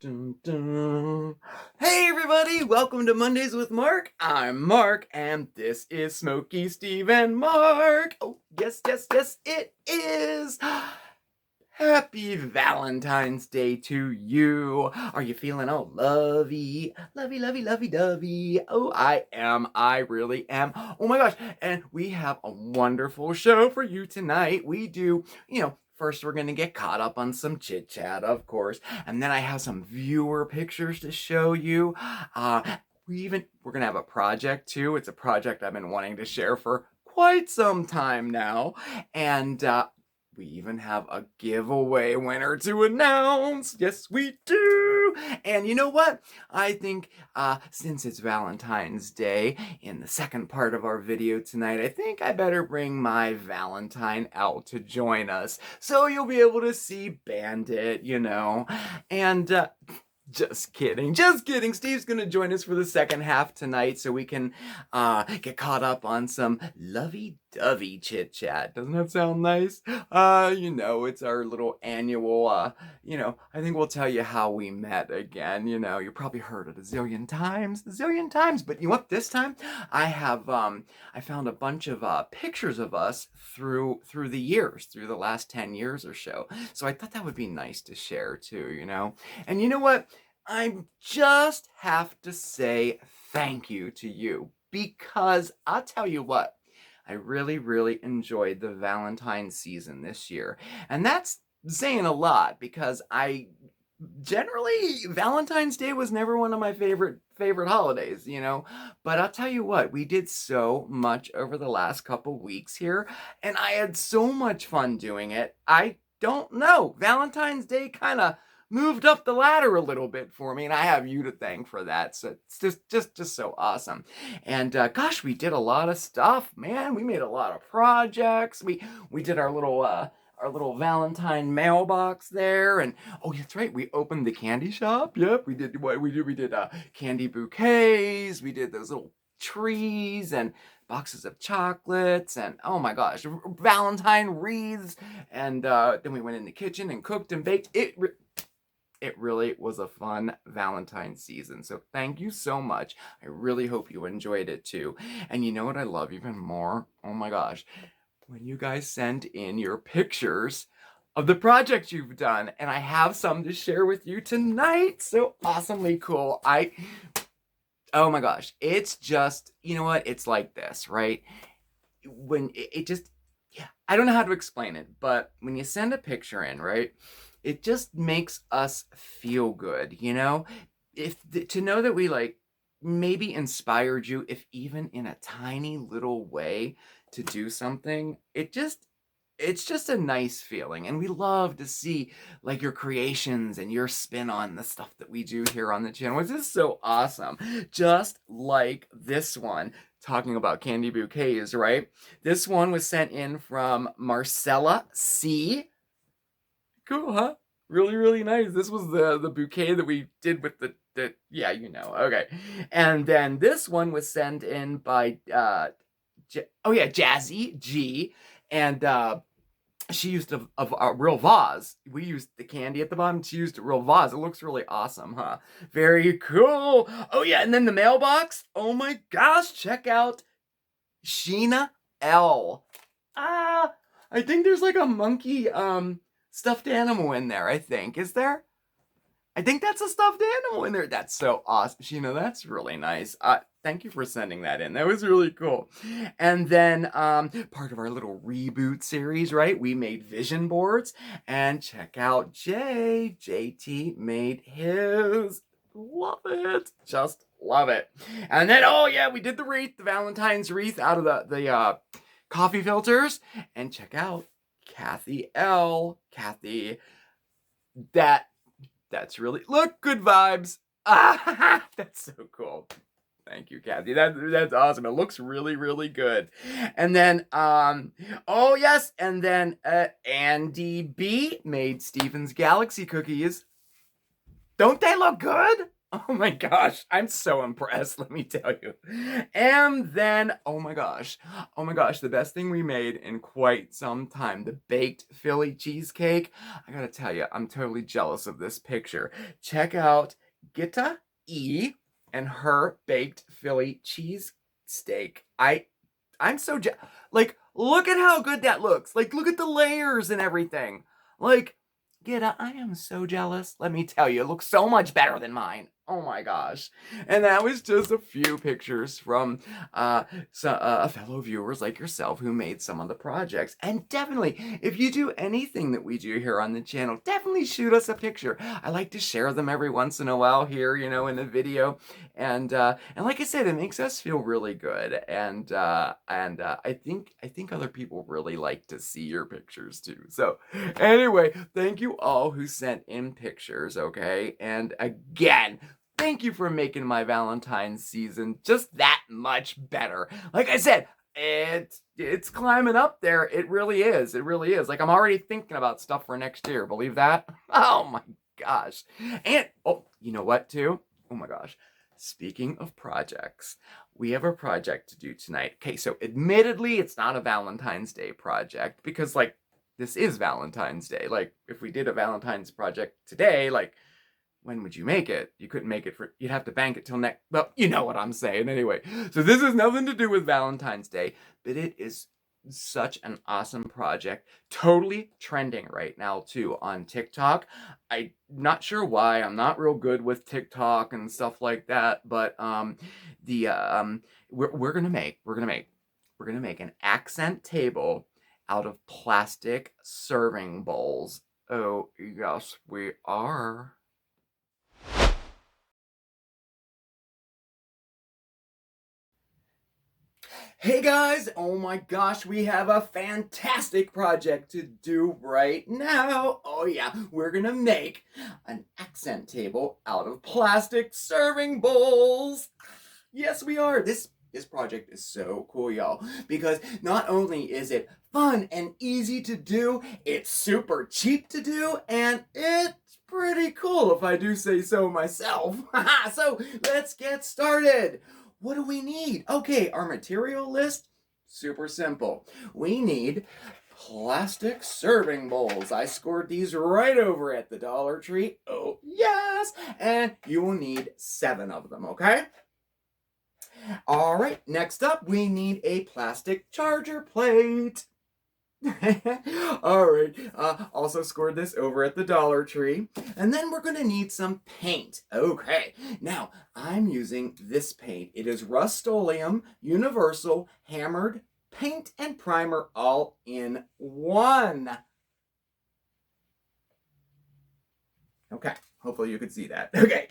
Dun, dun. Hey everybody, welcome to Mondays with Mark. I'm Mark, and this is Smokey, Steve, and Mark. Oh, yes, it is. Happy Valentine's Day to you. Are you feeling all lovey, lovey-dovey? Oh, I am. I really am. Oh my gosh. And we have a wonderful show for you tonight. We do, first we're going to get caught up on some chit chat, of course. And then I have some viewer pictures to show you. We're going to have a project too. It's a project I've been wanting to share for quite some time now. And, we even have a giveaway winner to announce. Yes, we do. And you know what? I think since it's Valentine's Day, in the second part of our video tonight, I think I better bring my Valentine out to join us. So you'll be able to see Bandit, And just kidding. Steve's gonna join us for the second half tonight so we can get caught up on some lovey-dovey chit-chat. Doesn't that sound nice? It's our little annual, I think we'll tell you how we met again. You probably heard it a zillion times. But you know what? This time I have, I found a bunch of pictures of us through the years, through the last 10 years or so. So I thought that would be nice to share too, And you know what? I just have to say thank you to you, because I'll tell you what, I really, really enjoyed the Valentine season this year. And that's saying a lot, because Valentine's Day was never one of my favorite holidays, But I'll tell you what, we did so much over the last couple weeks here, and I had so much fun doing it. I don't know, Valentine's Day kind of moved up the ladder a little bit for me, and I have you to thank for that. So it's just so awesome. And gosh, we did a lot of stuff, man. We made a lot of projects. We did our little Valentine mailbox there, and oh, that's right, we opened the candy shop. Yep, we did what we did. We did candy bouquets. We did those little trees and boxes of chocolates, and oh my gosh, Valentine wreaths. And then we went in the kitchen and cooked and baked. It really was a fun Valentine season. So thank you so much. I really hope you enjoyed it too. And you know what I love even more? Oh my gosh. When you guys send in your pictures of the projects you've done. And I have some to share with you tonight. So awesomely cool. Oh my gosh. It's just, you know what? It's like this, right? I don't know how to explain it. But when you send a picture in, right? It just makes us feel good, to know that we maybe inspired you, if even in a tiny little way, to do something. It's just a nice feeling, and we love to see your creations and your spin on the stuff that we do here on the channel. It's just so awesome. Just like this one, talking about candy bouquets, right? This one was sent in from Marcella C. Cool, huh? Really, really nice. This was the bouquet that we did with the okay. And then this one was sent in by Jazzy G, and she used a real vase. We used the candy at the bottom. She used a real vase. It looks really awesome, huh? Very cool. Oh yeah, and then the mailbox. Oh my gosh, check out Sheena L. I think there's a monkey stuffed animal in there, I think. Is there? I think that's a stuffed animal in there. That's so awesome. Sheena, that's really nice. Thank you for sending that in. That was really cool. And then part of our little reboot series, right? We made vision boards. And check out JT made his. Love it. Just love it. And then, oh yeah, we did the wreath, the Valentine's wreath out of the coffee filters. And check out Kathy L. Kathy, that's really, look, good vibes. That's so cool. Thank you, Kathy. That's awesome. It looks really, really good. And then, oh yes, and then Andy B made Steven's Galaxy cookies. Don't they look good? Oh my gosh, I'm so impressed, let me tell you. And then, oh my gosh, the best thing we made in quite some time, the baked Philly cheesecake. I gotta tell you, I'm totally jealous of this picture. Check out Gitta E and her baked Philly cheesesteak. I'm so like, look at how good that looks. Like, look at the layers and everything. Like, Gitta, I am so jealous. Let me tell you, it looks so much better than mine. Oh my gosh. And that was just a few pictures from fellow viewers like yourself who made some of the projects. And definitely, if you do anything that we do here on the channel, definitely shoot us a picture. I like to share them every once in a while here, you know, in the video. And like I said, it makes us feel really good. And I think other people really like to see your pictures too. So anyway, thank you all who sent in pictures, okay? And again, thank you for making my Valentine's season just that much better. Like I said, it's climbing up there. It really is. It really is. Like, I'm already thinking about stuff for next year. Believe that? Oh my gosh. And, oh, you know what too? Oh my gosh. Speaking of projects, we have a project to do tonight. Okay, so admittedly, it's not a Valentine's Day project because, like, this is Valentine's Day. Like, if we did a Valentine's project today, like, when would you make it? You couldn't make it you'd have to bank it till next, well, you know what I'm saying anyway. So this has nothing to do with Valentine's Day, but it is such an awesome project. Totally trending right now too on TikTok. I'm not sure why. I'm not real good with TikTok and stuff like that, but we're gonna make an accent table out of plastic serving bowls. Oh, yes, we are. Hey guys, oh my gosh, we have a fantastic project to do right now. Oh yeah, we're gonna make an accent table out of plastic serving bowls. Yes, we are. This project is so cool, y'all, because not only is it fun and easy to do, it's super cheap to do, and it's pretty cool if I do say so myself. So let's get started. What do we need? Okay, our material list, super simple. We need plastic serving bowls. I scored these right over at the Dollar Tree. Oh, yes! And you will need 7 of them, okay? All right, next up, we need a plastic charger plate. All right, also scored this over at the Dollar Tree. And then we're gonna need some paint. Okay, now I'm using this paint. It is Rust-Oleum Universal Hammered Paint and Primer all in one. Okay, hopefully you could see that. Okay,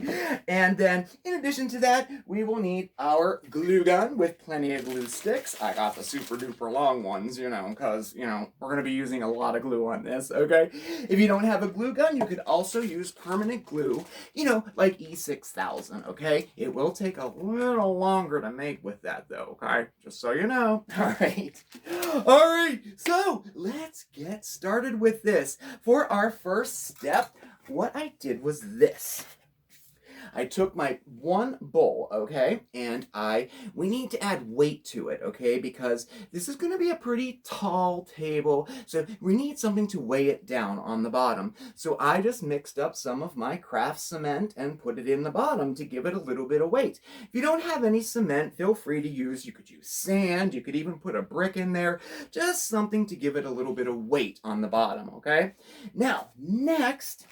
and then in addition to that, we will need our glue gun with plenty of glue sticks. I got the super duper long ones, you know, because, you know, we're going to be using a lot of glue on this, okay? If you don't have a glue gun, you could also use permanent glue, you know, like E6000, okay? It will take a little longer to make with that, though, okay? Just so you know. All right. All right, so let's get started with this. For our first step, what I did was this. I took my one bowl, okay, and we need to add weight to it, okay, because this is going to be a pretty tall table, so we need something to weigh it down on the bottom. So I just mixed up some of my craft cement and put it in the bottom to give it a little bit of weight. If you don't have any cement, feel free to you could use sand, you could even put a brick in there, just something to give it a little bit of weight on the bottom, okay? Now, next,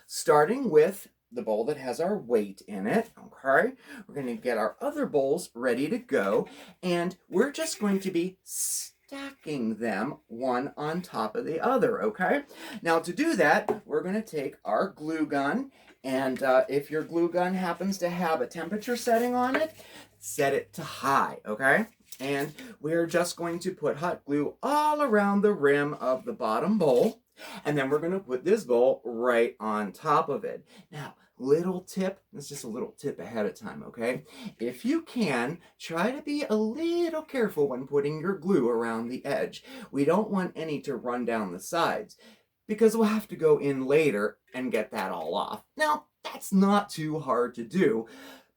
starting with the bowl that has our weight in it, okay? We're going to get our other bowls ready to go, and we're just going to be stacking them one on top of the other, okay? Now, to do that, we're going to take our glue gun, and if your glue gun happens to have a temperature setting on it, set it to high, okay? And we're just going to put hot glue all around the rim of the bottom bowl. And then we're going to put this bowl right on top of it. Now, little tip, this is just a little tip ahead of time, okay? If you can, try to be a little careful when putting your glue around the edge. We don't want any to run down the sides because we'll have to go in later and get that all off. Now, That's not too hard to do.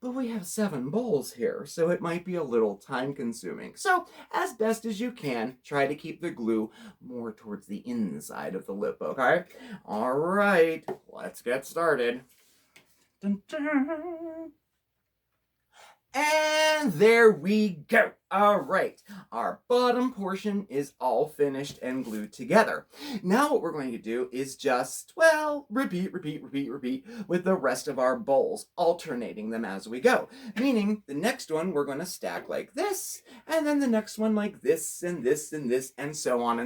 But we have 7 bowls here, so it might be a little time consuming. So, as best as you can, try to keep the glue more towards the inside of the lip, okay? All right, let's get started. Dun, dun. And there we go. All right, our bottom portion is all finished and glued together. Now what we're going to do is just, well, repeat with the rest of our bowls, alternating them as we go. Meaning the next one we're going to stack like this, and then the next one like this, and this, and this, and so on,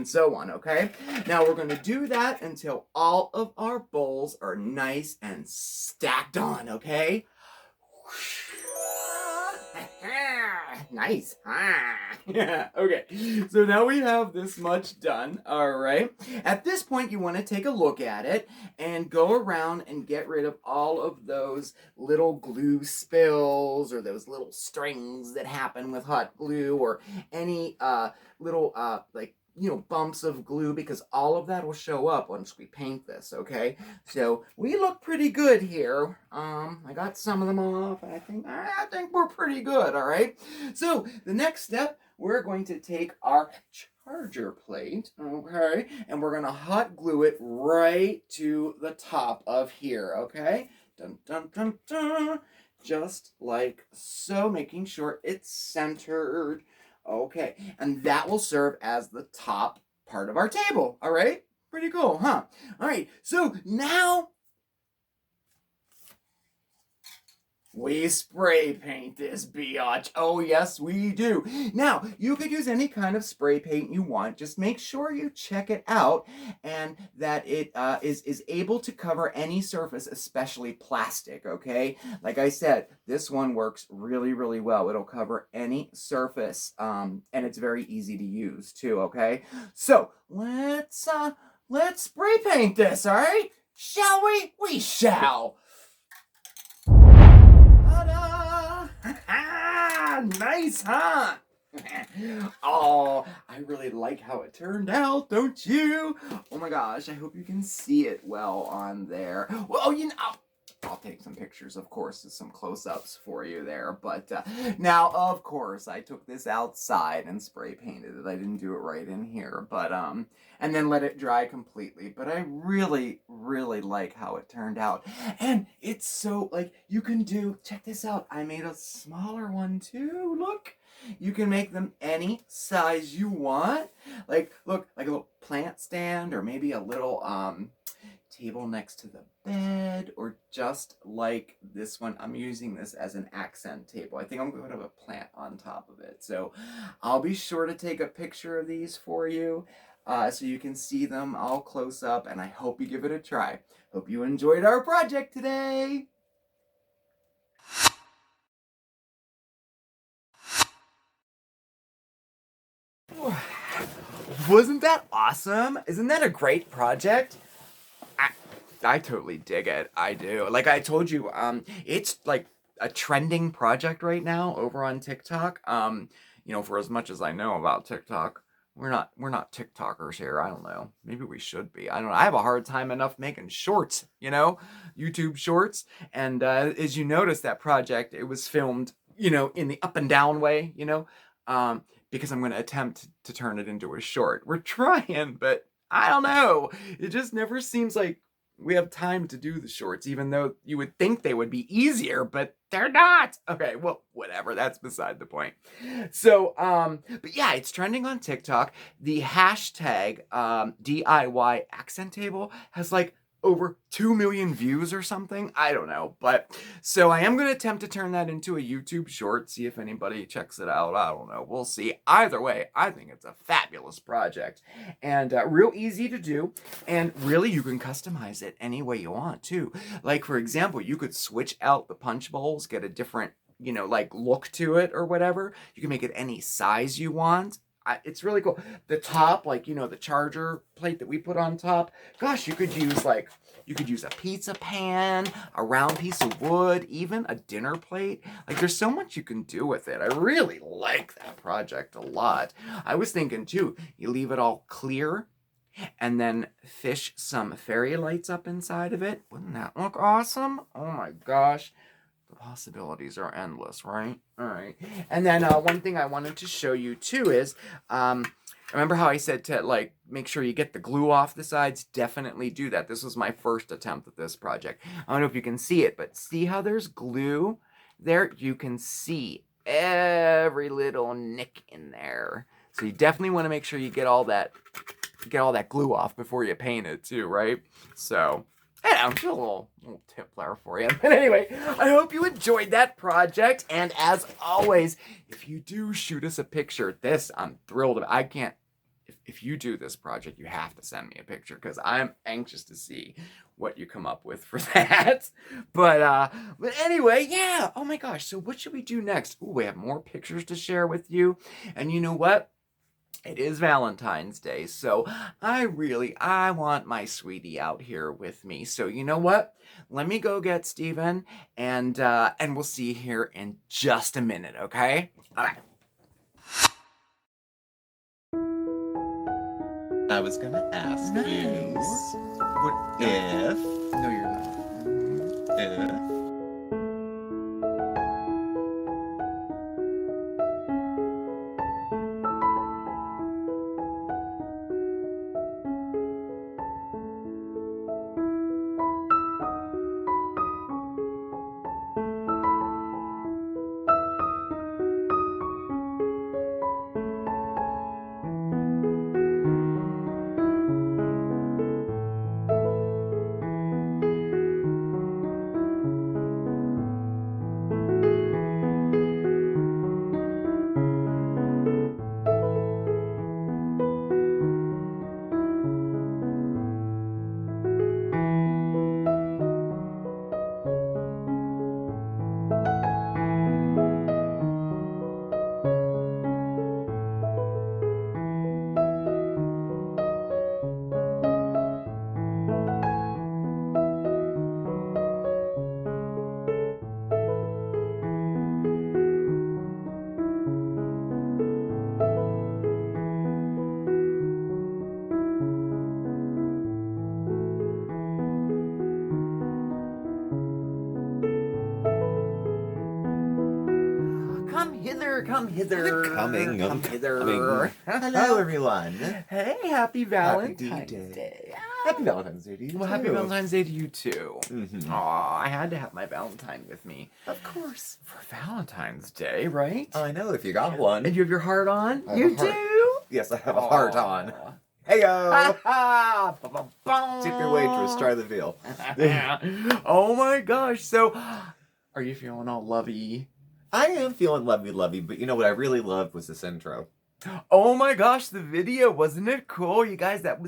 okay? Now we're going to do that until all of our bowls are nice and stacked on, okay? Nice. Yeah, okay. So now we have this much done. All right. At this point, you want to take a look at it and go around and get rid of all of those little glue spills or those little strings that happen with hot glue or any little bumps of glue, because all of that will show up once we paint this, okay? So we look pretty good here. I got some of them off, and I think we're pretty good, all right? So the next step, we're going to take our charger plate, okay? And we're gonna hot glue it right to the top of here, okay? Dun, dun, dun, dun. Just like so, making sure it's centered. Okay, and that will serve as the top part of our table, all right? Pretty cool, huh? All right, so now we spray paint this biatch. Oh, yes, we do. Now, you could use any kind of spray paint you want. Just make sure you check it out and that it is able to cover any surface, especially plastic, okay? Like I said, this one works really, really well. It'll cover any surface, and it's very easy to use, too, okay? So, let's spray paint this, all right? Shall we? We shall. Nice, huh? Oh, I really like how it turned out, don't you? Oh my gosh, I hope you can see it well on there. Well, I'll take some pictures, of course, of some close-ups for you there. But now, of course, I took this outside and spray painted it. I didn't do it right in here, but and then let it dry completely. But I really, really like how it turned out. And it's so, like, you can do, check this out. I made a smaller one too, look. You can make them any size you want. Like, look, like a little plant stand or maybe a little table next to the bed, or just like this one. I'm using this as an accent table. I think I'm going to have a plant on top of it. So I'll be sure to take a picture of these for you so you can see them all close up, and I hope you give it a try. Hope you enjoyed our project today. Wasn't that awesome? Isn't that a great project? I totally dig it. I do. Like I told you, it's like a trending project right now over on TikTok. For as much as I know about TikTok, we're not TikTokers here. I don't know. Maybe we should be. I don't know. I have a hard time enough making shorts, YouTube shorts. And as you notice, that project, it was filmed, in the up and down way, because I'm going to attempt to turn it into a short. We're trying, but I don't know. It just never seems like we have time to do the shorts, even though you would think they would be easier, but they're not. Okay, well, whatever. That's beside the point. So, but yeah, it's trending on TikTok. The hashtag DIY accent table has like over 2 million views or something. I don't know. But so I am going to attempt to turn that into a YouTube short, see if anybody checks it out. I don't know. We'll see. Either way, I think it's a fabulous project and real easy to do. And really, you can customize it any way you want too. Like, for example, you could switch out the punch bowls, get a different, like look to it or whatever. You can make it any size you want. It's really cool. The top, like, the charger plate that we put on top, gosh, you could use a pizza pan, a round piece of wood, even a dinner plate. Like, there's so much you can do with it. I really like that project a lot. I was thinking, too, you leave it all clear, and then fish some fairy lights up inside of it. Wouldn't that look awesome? Oh my gosh. The possibilities are endless, right? All right. And then one thing I wanted to show you too is, remember how I said to like make sure you get the glue off the sides? Definitely do that. This was my first attempt at this project. I don't know if you can see it, but see how there's glue there? You can see every little nick in there. So you definitely want to make sure you get all that glue off before you paint it too, right? So, yeah, just a little tip there for you. But anyway, I hope you enjoyed that project. And as always, if you do shoot us a picture, I'm thrilled. I can't, if you do this project, you have to send me a picture because I'm anxious to see what you come up with for that. But anyway, yeah. Oh my gosh. So what should we do next? Ooh, we have more pictures to share with you. And you know what? It is Valentine's Day, so I want my sweetie out here with me. So you know what? Let me go get Steven, and we'll see you here in just a minute, okay? All right. I was gonna ask you, What if, No, you're not. if, Come hither. Coming. Hello, everyone. Hey, happy Valentine's Happy D-Day. Day. Happy Valentine's Day to you. Well, happy Valentine's Day to you too. Mm-hmm. Aw, I had to have my Valentine with me. Of course. For Valentine's Day, right? I know, if you got one. And you have your heart on? I have You a heart. do? Yes, I have a heart on. Heyo! Tip your waitress, try the veal. Oh my gosh, so are you feeling all lovey? I am feeling lovey, but you know what I really loved was this intro. Oh my gosh, the video, wasn't it cool? You guys, it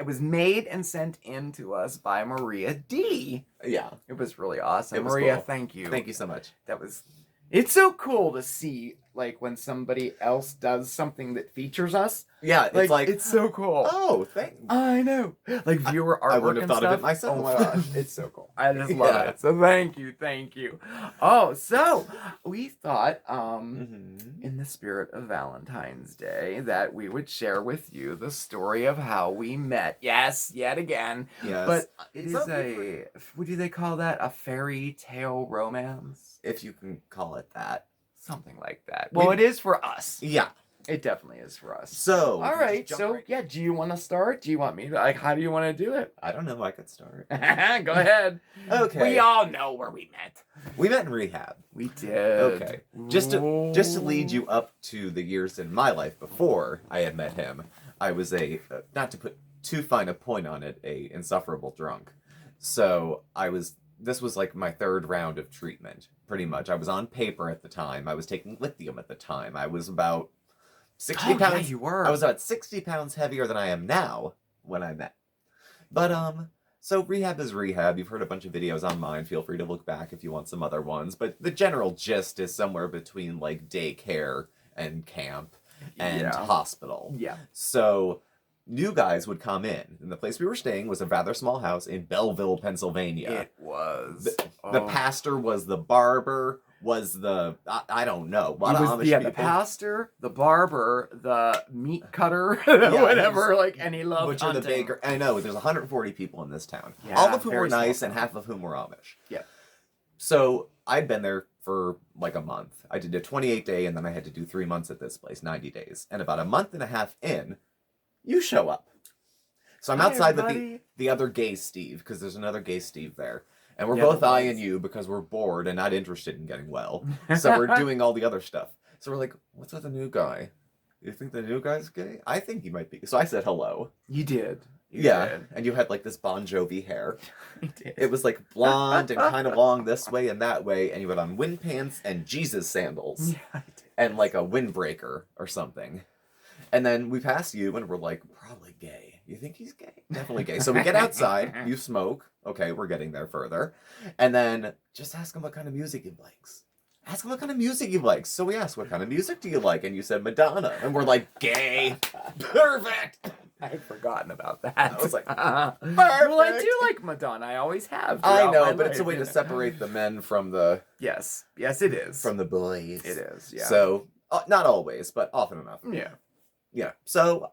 was made and sent in to us by Maria D. Yeah. It was really awesome. It was Maria, cool. thank you. Thank you so much. It's so cool to see, like, when somebody else does something that features us. Yeah, it's so cool. Oh, thanks. I know. Like, viewer artwork I wouldn't have and thought stuff. of it myself. Oh my gosh, it's so cool. I just love Yeah. it. So thank you. Oh, so we thought, in the spirit of Valentine's Day, that we would share with you the story of how we met. Yes, yet again. Yes. But it is what do they call that? A fairy tale romance? If you can call it that. Something like that. Well, it is for us. Yeah. It definitely is for us. So. All right. So, yeah, do you want to start? Do you want me to? Like, how do you want to do it? I don't know. I could start. Go ahead. Okay. We all know where we met. We met in rehab. We did. Okay. Just to lead you up to the years in my life before I had met him, I was not to put too fine a point on it, a insufferable drunk. So this was like my third round of treatment, pretty much. I was on paper at the time. I was taking lithium at the time. I was about 60 pounds. Yeah, you were. I was about 60 pounds heavier than I am now when I met. But, so rehab is rehab. You've heard a bunch of videos on mine. Feel free to look back if you want some other ones. But the general gist is somewhere between, like, daycare and camp and hospital. Yeah. So new guys would come in, and the place we were staying was a rather small house in Belleville, Pennsylvania. It was. The pastor was the barber, was I don't know. A lot He of was Amish the people. pastor, the barber, the meat cutter, Yeah, whatever. Like, and he loved Butcher, hunting. the baker. I know, there's 140 people in this town. Yeah, all of whom very were small nice and town. half of whom were Amish. Yeah. So I'd been there for like a month. I did a 28-day and then I had to do 3 months at this place, 90 days. And about a month and a half in, you show up. So I'm Hi, outside everybody. with the other gay Steve, because there's another gay Steve there. And we're Yeah, both there was. eyeing you because we're bored and not interested in getting well. So we're doing all the other stuff. So we're like, what's with the new guy? You think the new guy's gay? I think he might be. So I said hello. You did. You Yeah. did. And you had like this Bon Jovi hair. You did. It was like blonde and kind of long this way and that way. And you had on wind pants and Jesus sandals. Yeah, I did. And like a windbreaker or something. And then we pass you and we're like, probably gay. You think he's gay? Definitely gay. So we get outside, you smoke. Okay, we're getting there further. And then just ask him what kind of music he likes. Ask him what kind of music he likes. So we asked, what kind of music do you like? And you said Madonna. And we're like, gay. Perfect. I had forgotten about that. I was like, Well, I do like Madonna. I always have. I throughout know, my but it's a life, way you to know. separate the men from the Yes. Yes, it is. boys. It is, yeah. So, not always, but often enough. Yeah. Yeah. So,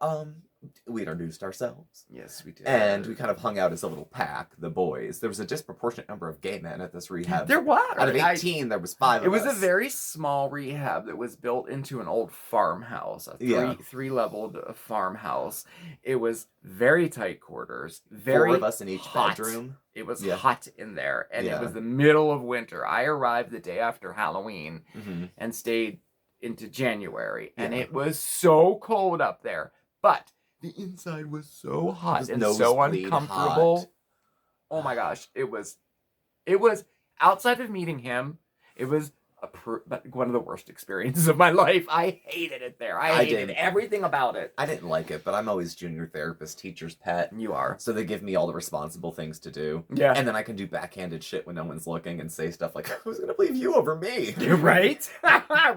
we introduced ourselves. Yes, we did. And we kind of hung out as a little pack, the boys. There was a disproportionate number of gay men at this rehab. There were. Out of 18, there was 5 It of was us. a very small rehab that was built into an old farmhouse, a Yeah. three-leveled farmhouse. It was very tight quarters, very 4 of us in each hot. bedroom. It was Yeah. hot in there, and Yeah. it was the middle of winter. I arrived the day after Halloween Mm-hmm. and stayed into January, and Yeah. it was so cold up there. But the inside was so hot was and so nosebleed uncomfortable. hot. Oh my gosh, it was outside of meeting him, it was one of the worst experiences of my life. I hated it there. I hated everything about it. I didn't like it, but I'm always junior therapist, teacher's pet. You are. So they give me all the responsible things to do. Yeah. And then I can do backhanded shit when no one's looking and say stuff like, who's going to believe you over me? Right?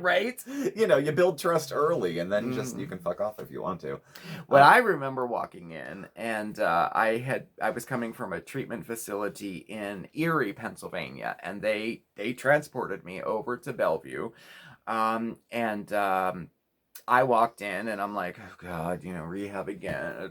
Right? You know, you build trust early and then just Mm. you can fuck off if you want to. Well, I remember walking in, and I was coming from a treatment facility in Erie, Pennsylvania, and they transported me over to Bellevue, and I walked in, and I'm like, oh God, rehab again,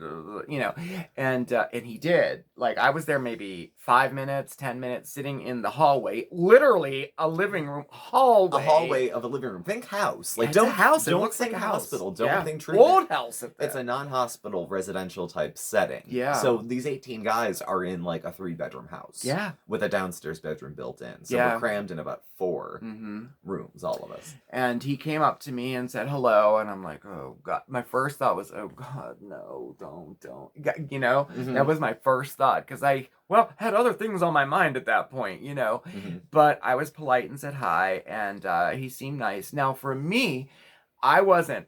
and he did. Like, I was there maybe 5 minutes, 10 minutes, sitting in the hallway, literally a living room hallway. A hallway of a living room. Think house. Like, It's a don't house. It Don't looks think like a house. hospital. Don't Yeah. think treatment. Old house at that. It's a non-hospital residential type setting. Yeah. So these 18 guys are in like a 3-bedroom house. Yeah. With a downstairs bedroom built in. So Yeah. we're crammed in about 4 Mm-hmm. rooms, all of us. And he came up to me and said hello, and I'm like, oh God. My first thought was, oh God, no, don't. Mhm. That was my first thought, because I had other things on my mind at that point, Mhm. But I was polite and said hi, and he seemed nice. Now, for me, I wasn't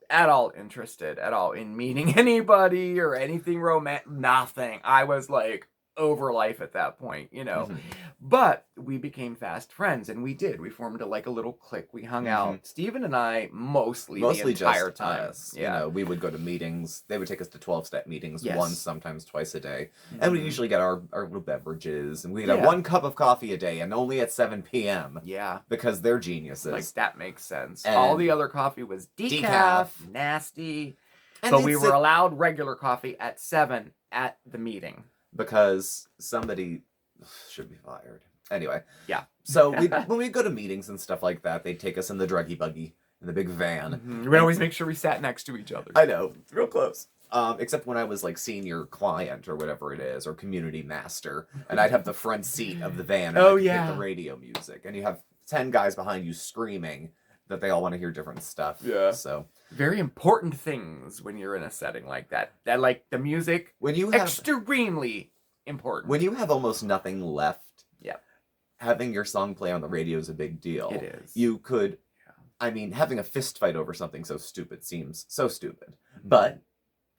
at all interested at all in meeting anybody or anything romantic. Nothing. I was like over life at that point, Mhm. But we became fast friends, and we did. We formed a little clique. We hung out. Steven and I mostly the entire just time. us. Yeah. We would go to meetings. They would take us to 12-step meetings Yes. once, sometimes twice a day. And we usually get our little beverages. And we'd have Yeah. 1 cup of coffee a day and only at 7 p.m. Yeah. because they're geniuses. Like, that makes sense. And All the other coffee was decaf. Nasty. And But they'd we sit- were allowed regular coffee at 7 at the meeting. because somebody should be fired. Anyway. Yeah. So when we go to meetings and stuff like that, they'd take us in the druggy buggy, in the big van. We always make sure we sat next to each other. I know, real close. Except when I was like senior client or whatever it is, or community master, and I'd have the front seat of the van and Oh, I could yeah. hit the radio music, and you have 10 guys behind you screaming that they all want to hear different stuff. Yeah. So Very important things when you're in a setting like that. That, like, the music, when you have extremely important. when you have almost nothing left, Yeah. having your song play on the radio is a big deal. It is. You could, I mean, having a fist fight over something so stupid seems so stupid, but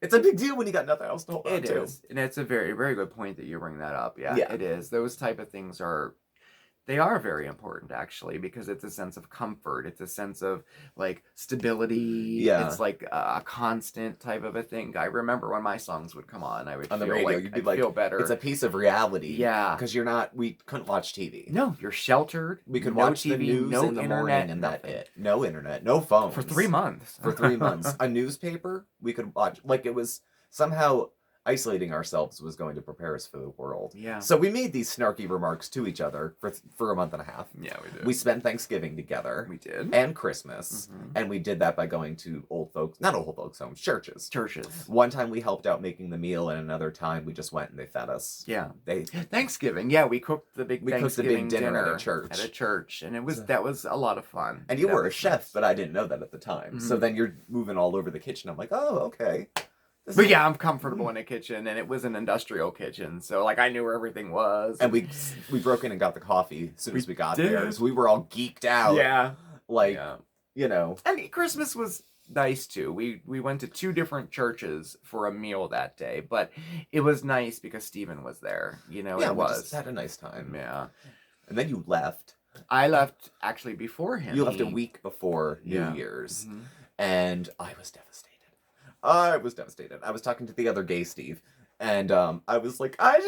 it's a big deal when you got nothing else to hold on It to. is. And it's a very, very good point that you bring that up. Yeah, Yeah. it is. Those type of things They are very important, actually, because it's a sense of comfort. It's a sense of, like, stability. Yeah. It's like a constant type of a thing. I remember when my songs would come on, I would On the feel radio, like you'd be I'd like, feel better. it's a piece of reality. Yeah. Because we couldn't watch TV. No, you're sheltered. We could no watch TV, the news no in the internet, morning and nothing. that's it. No internet, no phones. For 3 months. For 3 months. A newspaper, we could watch. Like, it was somehow isolating ourselves was going to prepare us for the world. Yeah. So we made these snarky remarks to each other for a month and a half. Yeah, we did. We spent Thanksgiving together. We did. And Christmas. And we did that by going to not old folks homes, churches. Churches. One time we helped out making the meal, and another time we just went and they fed us. Yeah. Thanksgiving, yeah, we cooked the big Thanksgiving dinner at a church. And that was a lot of fun. And you were a chef, but I didn't know that at the time. So then you're moving all over the kitchen. I'm like, oh, okay. But yeah, I'm comfortable in a kitchen, and it was an industrial kitchen, so like I knew where everything was. And we broke in and got the coffee as soon as we got did. there. So we were all geeked out. Yeah. Like, you know. And Christmas was nice too. We went to 2 different churches for a meal that day, but it was nice because Steven was there. You know, yeah, it we was. just had a nice time. Yeah. And then you left. I left actually before him. You left a week before New Year's. Mm-hmm. And I was devastated. I was talking to the other gay Steve, and I was like, I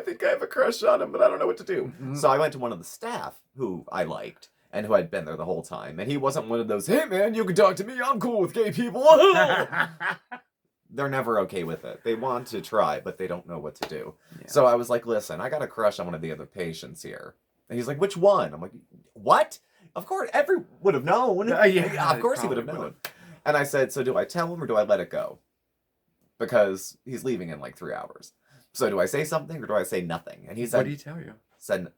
think I have a crush on him, but I don't know what to do. Mm-hmm. So I went to one of the staff who I liked and who had been there the whole time, and he wasn't one of those, hey man, you can talk to me, I'm cool with gay people. They're never okay with it. They want to try, but they don't know what to do. Yeah. So I was like, listen, I got a crush on one of the other patients here. And he's like, which one? I'm like, what? Of course, everyone would have known. Of course he would have known. And I said, so do I tell him or do I let it go? Because he's leaving in like 3 hours. So do I say something or do I say nothing? And he said, what did he tell you?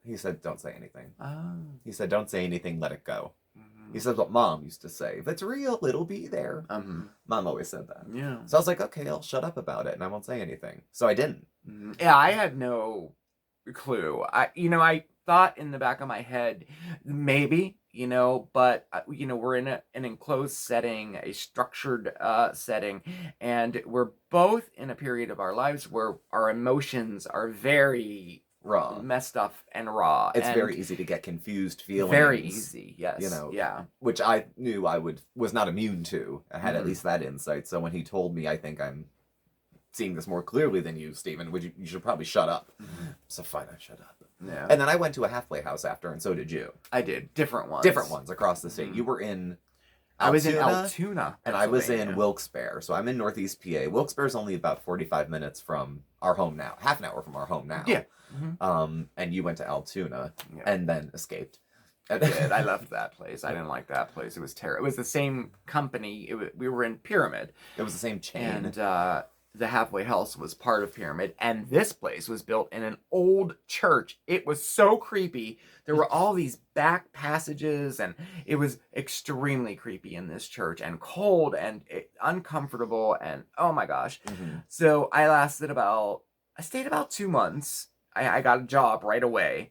He said, don't say anything. Oh. He said, don't say anything, let it go. He says what Mom used to say. If it's real, it'll be there. Mom always said that. Yeah. So I was like, okay, I'll shut up about it and I won't say anything. So I didn't. Yeah, I had no clue. I thought in the back of my head, maybe, but, we're in an enclosed setting, a structured setting, and we're both in a period of our lives where our emotions are very raw, messed up and raw. It's very easy to get confused feelings. Very easy, yes. Yeah. Which I knew was not immune to. I had at least that insight. So when he told me, I think I'm seeing this more clearly than you, Stephen, you should probably shut up. So fine, I shut up. Yeah. And then I went to a halfway house after, and so did you. I did. Different ones. Different ones across the state. You were in I was in Altoona, and I was in Wilkes-Barre. So I'm in Northeast PA. Wilkes-Barre is only about 45 minutes from our home now. Half an hour from our home now. Yeah. And you went to Altoona and then escaped. I did. I left that place. I didn't like that place. It was terrible. It was the same company. We were in Pyramid. It was the same chain. And the halfway house was part of Pyramid. And this place was built in an old church. It was so creepy. There were all these back passages, and it was extremely creepy in this church, and cold and uncomfortable, and oh my gosh. So I stayed about 2 months. I got a job right away.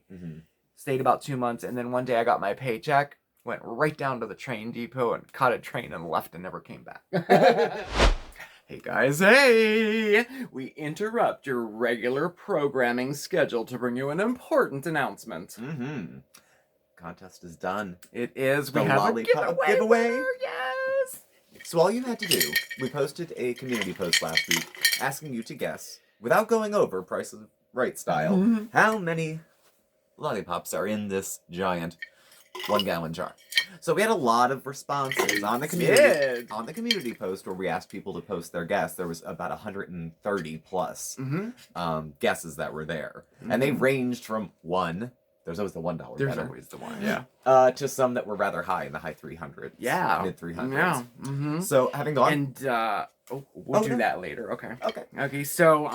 Stayed about 2 months, and then one day I got my paycheck, went right down to the train depot and caught a train and left and never came back. Hey guys, hey! We interrupt your regular programming schedule to bring you an important announcement. Contest is done. It is. We The have Lollipop a giveaway. Winner, yes! So all you had to do, we posted a community post last week asking you to guess, without going over Price is Right style, how many lollipops are in this giant 1-gallon jar. So we had a lot of responses on the community post where we asked people to post their guess. There was about 130 plus guesses that were there, and they ranged from one. There's always the $1. There's always the one, yeah. To some that were rather high in the high 300s. Yeah. Mid 300s. Yeah. So having gone. And we'll do that later. Okay. Okay. So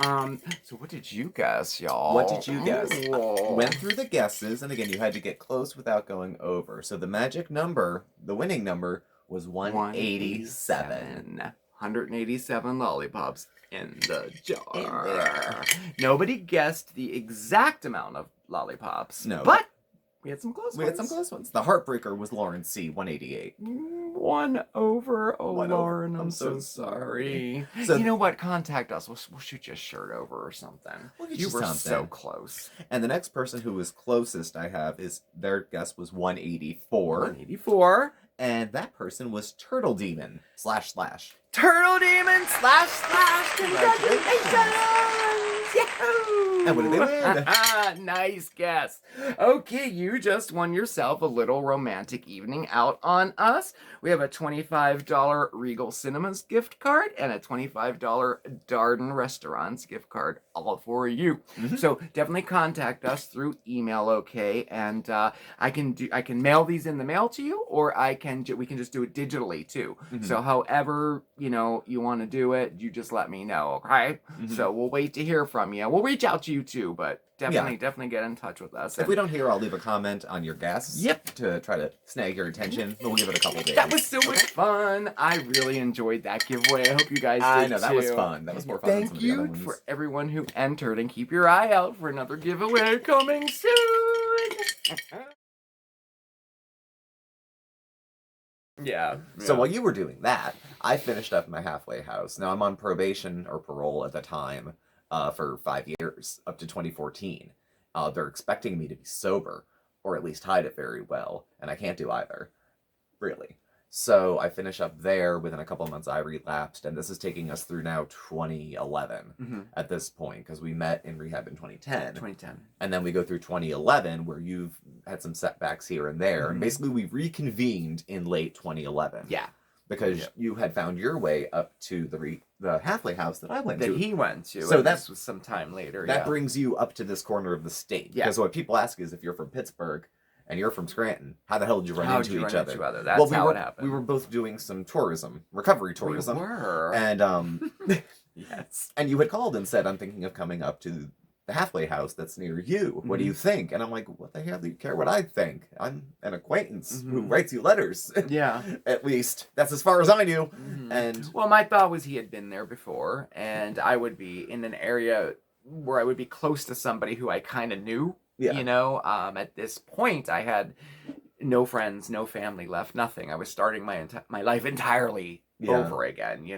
what did you guess, y'all? What did you guess? Went through the guesses, and again, you had to get close without going over. So the magic number, the winning number, was 187. 187 lollipops in the jar. In there. Nobody guessed the exact amount of lollipops. No. But We had some close We ones. had some close ones. The heartbreaker was Lauren C, 188. 1 over. Oh, One over. Lauren, I'm so sorry. So you know what? Contact us. We'll shoot you a shirt over or something. You were so close. And the next person who was closest I have is, their guess was 184. 184. And that person was Turtle Demon / Turtle Demon / Congratulations! Yahoo! And what did they win? Nice guess. Okay, you just won yourself a little romantic evening out on us. We have a $25 Regal Cinemas gift card and a $25 Darden Restaurants gift card, all for you. Mm-hmm. So definitely contact us through email, okay? And I can mail these in the mail to you, or we can just do it digitally too. Mm-hmm. So however you want to do it, you just let me know, okay? Mm-hmm. So we'll wait to hear from you. We'll reach out to you too, but definitely get in touch with us. If we don't hear, I'll leave a comment on your guess. Yep. To try to snag your attention. We'll give it a couple days. That was so much fun. I really enjoyed that giveaway. I hope you guys did I know, too. that was fun. That was more fun than some of the other ones. Thank you for everyone who entered, and keep your eye out for another giveaway coming soon. Yeah. So while you were doing that, I finished up my halfway house. Now I'm on probation or parole at the time for 5 years, up to 2014. They're expecting me to be sober, or at least hide it very well, and I can't do either, really. So I finish up there. Within a couple of months, I relapsed, and this is taking us through now 2011 at this point, because we met in rehab in 2010. 2010. And then we go through 2011, where you've had some setbacks here and there, and basically we reconvened in late 2011. Yeah. Because you had found your way up to the halfway house that I went to. That he went to. So that was some time later. That brings you up to this corner of the state. Yeah. Because what people ask is, if you're from Pittsburgh and you're from Scranton, how the hell did you run into each other? That's how it happened. We were both doing some tourism, recovery tourism. We were. And yes. And you had called and said, I'm thinking of coming up to the halfway house that's near you. What do you think? And I'm like, what the hell do you care what I think? I'm an acquaintance who writes you letters. Yeah. At least. That's as far as I knew. And well, my thought was he had been there before, and I would be in an area where I would be close to somebody who I kind of knew. Yeah. At this point, I had no friends, no family left, nothing. I was starting my life entirely over again,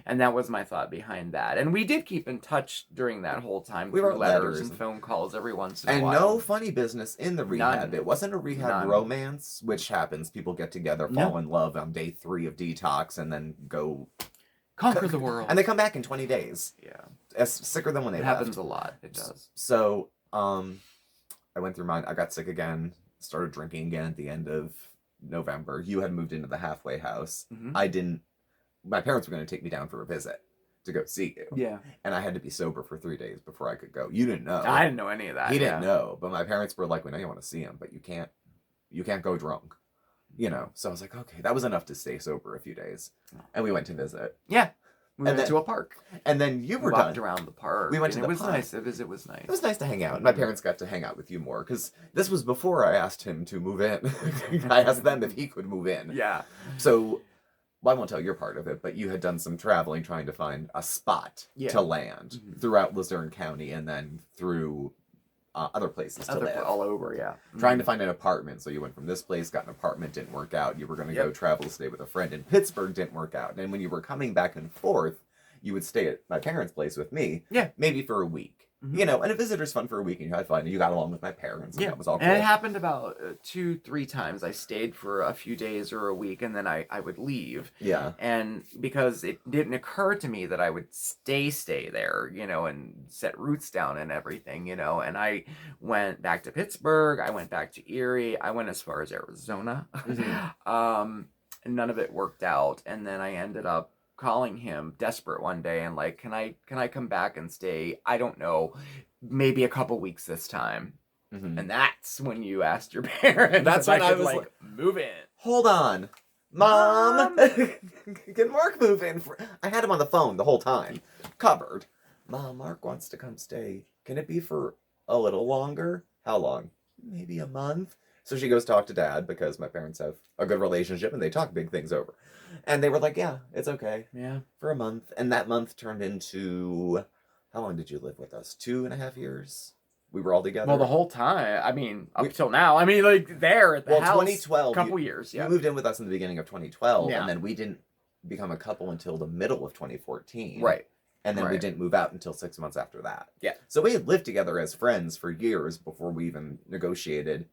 and that was my thought behind that. And we did keep in touch during that whole time. We wrote letters and phone calls every once in a while. And no funny business in the rehab. None. It wasn't a rehab romance, which happens. People get together, fall in love on day 3 of detox, and then go conquer the world. And they come back in 20 days. Yeah. As sicker than when they left. It happens a lot. It does. So, I went through mine. I got sick again. Started drinking again at the end of November. You had moved into the halfway house. I didn't. My parents were going to take me down for a visit to go see you. Yeah. And I had to be sober for 3 days before I could go. You didn't know. I didn't know any of that. He didn't know. But my parents were like, we know you want to see him, but you can't go drunk. So I was like, okay, that was enough to stay sober a few days. And we went to visit. Yeah. We went to a park. And then you were walked around the park. We went to the park. It was nice. The visit was nice. It was nice to hang out. My parents got to hang out with you more, because this was before I asked him to move in. I asked them if he could move in. Yeah. So, well, I won't tell your part of it, but you had done some traveling trying to find a spot to land throughout Luzerne County, and then through other places to live. All over, yeah. Trying to find an apartment. So you went from this place, got an apartment, didn't work out. You were going to go travel to stay with a friend in Pittsburgh, didn't work out. And when you were coming back and forth, you would stay at my parents' place with me. Yeah. Maybe for a week. And a visitor's fun for a week, and you had fun, and you got along with my parents, and that was all cool. And it happened about 2-3 times. I stayed for a few days or a week, and then I would leave. Yeah. And because it didn't occur to me that I would stay there, and set roots down and everything, and I went back to Pittsburgh, I went back to Erie, I went as far as Arizona. And none of it worked out, and then I ended up calling him desperate one day and like, can I come back and stay? I don't know, maybe a couple weeks this time. And that's when you asked your parents. That's when I was like, move in. Hold on, Mom. Can Mark move in? I had him on the phone the whole time, covered. Mom, Mark wants to come stay. Can it be for a little longer? How long? Maybe a month. So she goes talk to Dad, because my parents have a good relationship and they talk big things over. And they were like, yeah, it's okay. Yeah. For a month. And that month turned into, how long did you live with us? 2.5 years? We were all together. Well, the whole time. I mean, up till now. I mean, like there at the house. 2012. Couple years. Yeah. You moved in with us in the beginning of 2012, Yeah. and then we didn't become a couple until the middle of 2014. Right. And then we Right. didn't move out until 6 months after that. Yeah. So we had lived together as friends for years before we even negotiated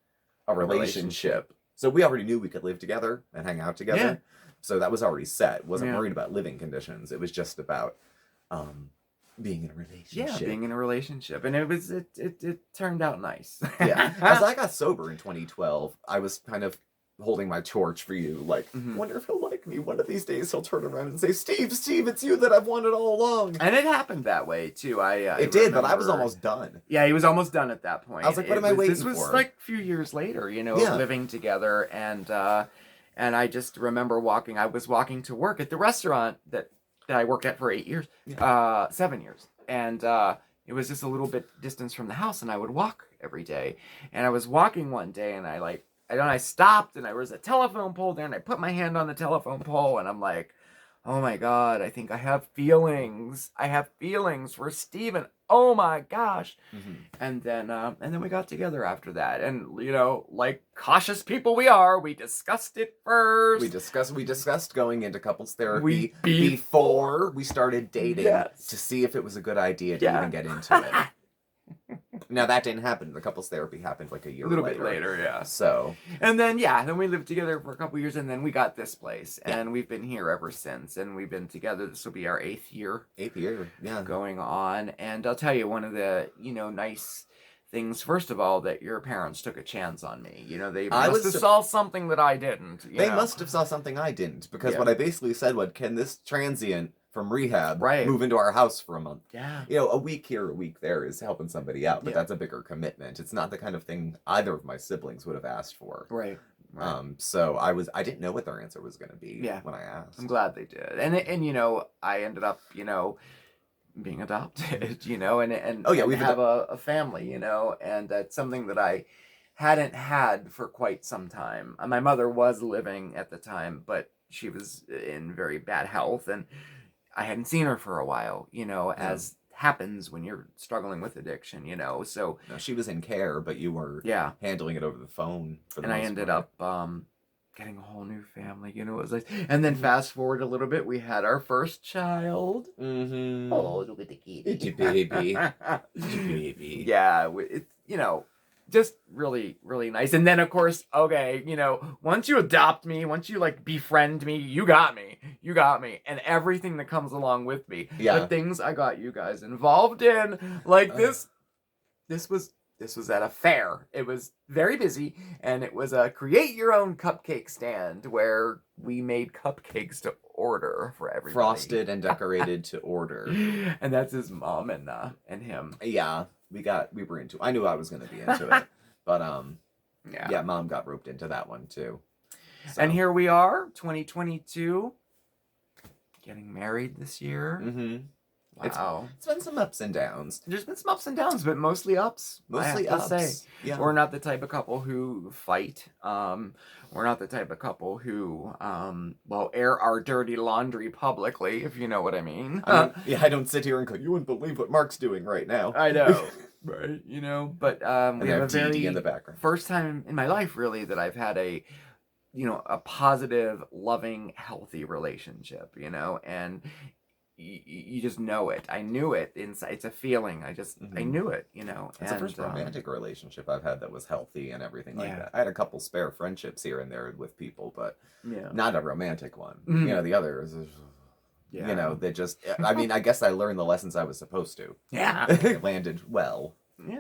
a relationship. So we already knew we could live together and hang out together. Yeah. So that was already set. Wasn't Yeah. worried about living conditions. It was just about being in a relationship. Yeah, being in a relationship, and it turned out nice. Yeah. As I got sober in 2012, I was kind of holding my torch for you, like, wonder if he'll like me. One of these days he'll turn around and say, Steve, it's you that I've wanted all along. And it happened that way too. It did, but I was almost done. Yeah, he was almost done at that point. I was like, what am I waiting for? This was like a few years later, you know, Yeah. living together, and I just remember I was walking to work at the restaurant that I worked at for 8 years, 7 years, and it was just a little bit distance from the house, and I would walk every day. And I was walking one day, and I stopped, and there was a telephone pole there, and I put my hand on the telephone pole, and I'm like, oh my God, I think I have feelings. I have feelings for Steven. Oh my gosh. And then we got together after that. And, you know, like cautious people we are, we discussed it first. We discussed going into couples therapy We- before we started dating Yes. to see if it was a good idea to even get into it. Now that didn't happen. The couples therapy happened like a year A little bit later, yeah. So, And then, then we lived together for a couple years, and then we got this place. And we've been here ever since. And we've been together. This will be our 8th year. 8th year, yeah. Going on. And I'll tell you, one of the, you know, nice things, first of all, that your parents took a chance on me. You know, they must have saw something that I didn't. They must have saw something I didn't. Because what I basically said was, can this transient from rehab move into our house for a month? Yeah. You know, a week here, a week there is helping somebody out, but that's a bigger commitment. It's not the kind of thing either of my siblings would have asked for. Right. So I didn't know what their answer was going to be when I asked. I'm glad they did. And you know, I ended up, you know, being adopted, you know, and we have a family, you know, and that's something that I hadn't had for quite some time. My mother was living at the time, but she was in very bad health, and I hadn't seen her for a while, you know, as happens when you're struggling with addiction, you know. So no, she was in care, but you were handling it over the phone for the and I ended up getting a whole new family, you know. It was like, and then fast forward a little bit, we had our first child. Oh, look at the kitty. It's your baby. It's your baby. Yeah, it's, you know, just really, really nice. And then, of course, okay, you know, once you adopt me, once you, like, befriend me, you got me. You got me. And everything that comes along with me. Yeah. The things I got you guys involved in. Like, this was at a fair. It was very busy, and it was a create-your-own cupcake stand where we made cupcakes to order for everybody. Frosted and decorated to order. And that's his mom and him. Yeah. We were into it. I knew I was going to be into it. But, yeah, Mom got roped into that one, too. So. And here we are, 2022, getting married this year. Wow. It's been some ups and downs. There's been some ups and downs, but mostly ups. Mostly I have ups. to say. Yeah. We're not the type of couple who fight. We're not the type of couple who, air our dirty laundry publicly, if you know what I mean. I don't sit here and go, you wouldn't believe what Marc's doing right now. I know. Right. You know, but we have a very in the background. First time in my life, really, that I've had a positive, loving, healthy relationship, you know, and you just know it. I knew it inside. It's a feeling. I knew it, you know. It's the first romantic relationship I've had that was healthy and everything like that. I had a couple spare friendships here and there with people, but not a romantic one. You know, the others, you know, they just, I mean, I guess I learned the lessons I was supposed to. Yeah. It landed well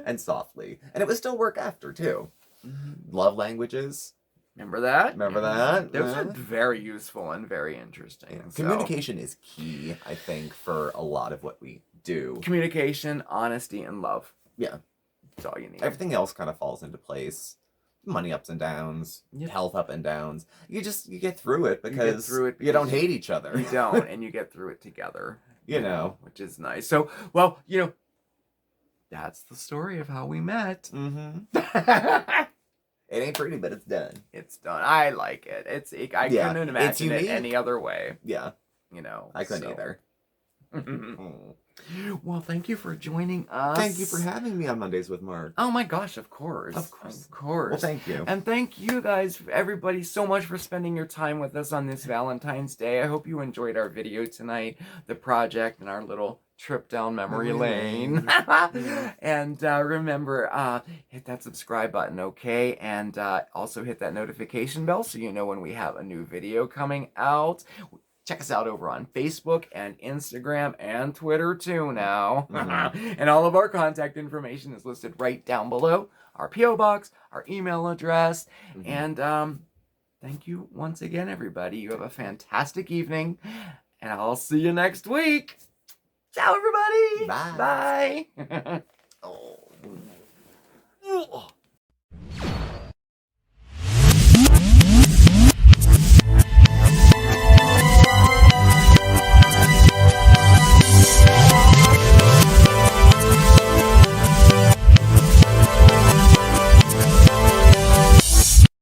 and softly. And it would still work after, too. Love languages. Remember that? Those are very useful and very interesting. Yeah. Communication is key, I think, for a lot of what we do. Communication, honesty, and love. Yeah. That's all you need. Everything else kind of falls into place. Money ups and downs, health up and downs. You get through it because you don't hate each other. You don't, and you get through it together. You know. Which is nice. So, well, you know, that's the story of how we met. It ain't pretty, but it's done. It's done. I like it. I couldn't imagine it any other way. Yeah. You know. I couldn't either. Oh. Well, thank you for joining us. Thank you for having me on Mondays with Marc. Oh my gosh, of course. Of course. Of course. Well, thank you. And thank you guys, everybody, so much for spending your time with us on this Valentine's Day. I hope you enjoyed our video tonight, the project, and our little trip down memory lane. And remember, hit that subscribe button, okay? And also hit that notification bell so you know when we have a new video coming out. Check us out over on Facebook and Instagram and Twitter too now. And all of our contact information is listed right down below. Our P.O. Box, our email address. And thank you once again, everybody. You have a fantastic evening. And I'll see you next week. Ciao, everybody. Bye. Bye. Oh.